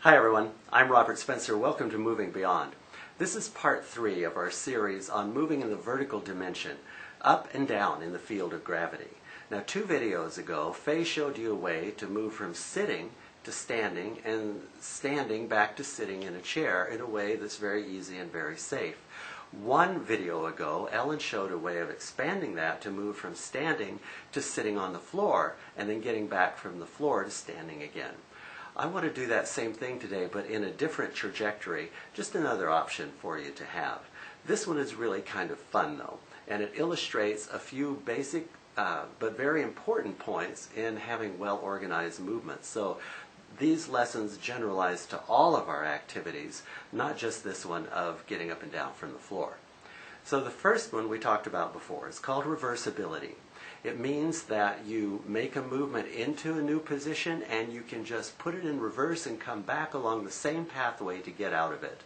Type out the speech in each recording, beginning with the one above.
Hi everyone, I'm Robert Spencer. Welcome to Moving Beyond. This is part 3 of our series on moving in the vertical dimension, up and down in the field of gravity. Now 2 videos ago, Faye showed you a way to move from sitting to standing and standing back to sitting in a chair in a way that's very easy and very safe. 1 video ago, Ellen showed a way of expanding that to move from standing to sitting on the floor and then getting back from the floor to standing again. I want to do that same thing today, but in a different trajectory, just another option for you to have. This one is really kind of fun though, and it illustrates a few basic but very important points in having well-organized movements. So these lessons generalize to all of our activities, not just this one of getting up and down from the floor. So the first one we talked about before is called reversibility. It means that you make a movement into a new position and you can just put it in reverse and come back along the same pathway to get out of it.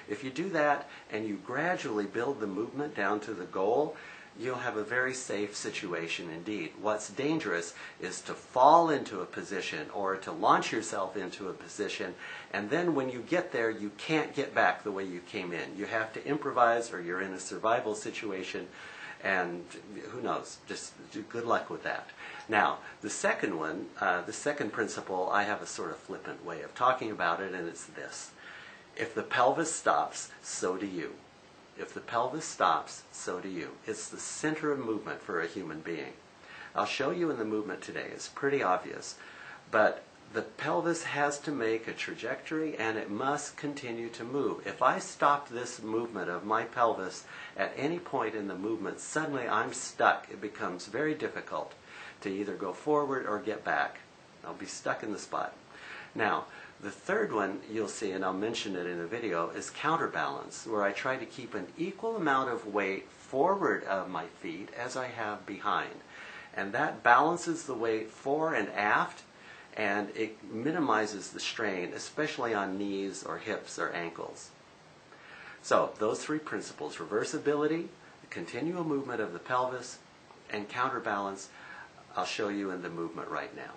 If you do that and you gradually build the movement down to the goal, you'll have a very safe situation indeed. What's dangerous is to fall into a position or to launch yourself into a position, and then when you get there you can't get back the way you came in. You have to improvise, or you're in a survival situation, and who knows, just good luck with that. Now, the second one, the second principle, I have a sort of flippant way of talking about it, and it's this. If the pelvis stops, so do you. If the pelvis stops, so do you. It's the center of movement for a human being. I'll show you in the movement today. It's pretty obvious. But the pelvis has to make a trajectory and it must continue to move. If I stop this movement of my pelvis at any point in the movement, suddenly I'm stuck. It becomes very difficult to either go forward or get back. I'll be stuck in the spot. Now, the third one you'll see, and I'll mention it in a video, is counterbalance, where I try to keep an equal amount of weight forward of my feet as I have behind. And that balances the weight fore and aft, and it minimizes the strain, especially on knees or hips or ankles. So those 3 principles, reversibility, the continual movement of the pelvis, and counterbalance, I'll show you in the movement right now.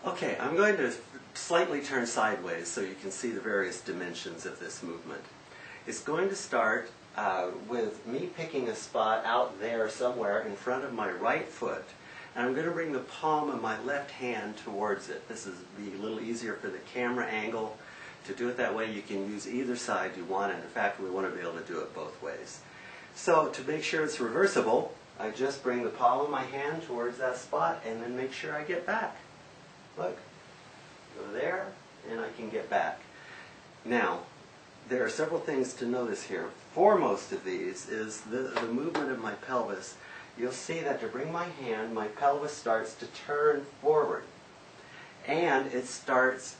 Okay, I'm going to slightly turn sideways so you can see the various dimensions of this movement. It's going to start with me picking a spot out there somewhere in front of my right foot. And I'm going to bring the palm of my left hand towards it. This is be a little easier for the camera angle. To do it that way, you can use either side you want, and in fact, we want to be able to do it both ways. So to make sure it's reversible, I just bring the palm of my hand towards that spot and then make sure I get back. Look, go there, and I can get back. Now, there are several things to notice here. Foremost of these is the movement of my pelvis. You'll see that to bring my hand, my pelvis starts to turn forward, and it starts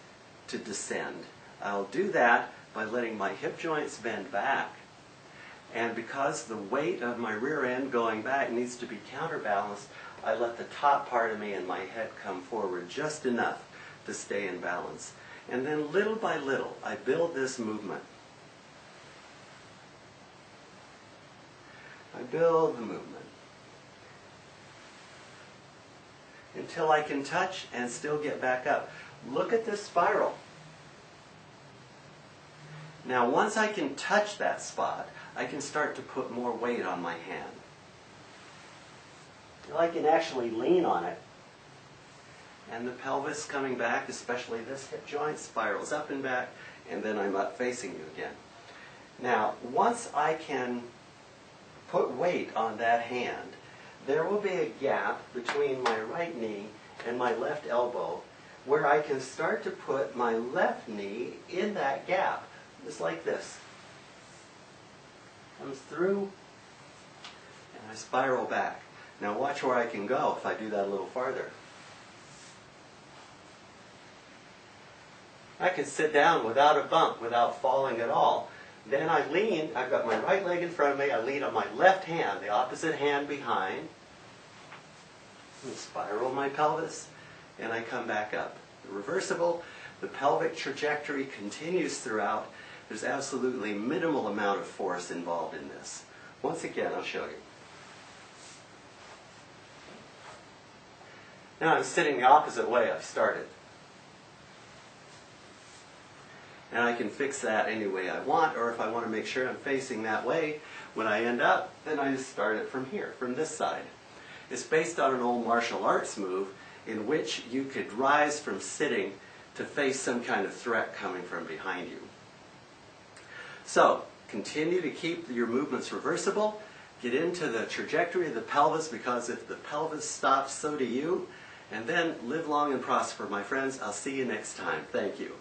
to descend. I'll do that by letting my hip joints bend back, and because the weight of my rear end going back needs to be counterbalanced, I let the top part of me and my head come forward just enough to stay in balance. And then little by little, I build this movement. I build the movement until I can touch and still get back up. Look at this spiral. Now once I can touch that spot, I can start to put more weight on my hand. I can actually lean on it. And the pelvis coming back, especially this hip joint, spirals up and back, and then I'm up facing you again. Now, once I can put weight on that hand, there will be a gap between my right knee and my left elbow where I can start to put my left knee in that gap, just like this. Comes through, and I spiral back. Now watch where I can go if I do that a little farther. I can sit down without a bump, without falling at all. Then I lean, I've got my right leg in front of me, I lean on my left hand, the opposite hand behind, and spiral my pelvis, and I come back up. Reversible, the pelvic trajectory continues throughout. There's absolutely minimal amount of force involved in this. Once again, I'll show you. Now I'm sitting the opposite way I started. And I can fix that any way I want, or if I want to make sure I'm facing that way when I end up, then I just start it from here, from this side. It's based on an old martial arts move in which you could rise from sitting to face some kind of threat coming from behind you. So, continue to keep your movements reversible. Get into the trajectory of the pelvis, because if the pelvis stops, so do you. And then live long and prosper, my friends. I'll see you next time. Thank you.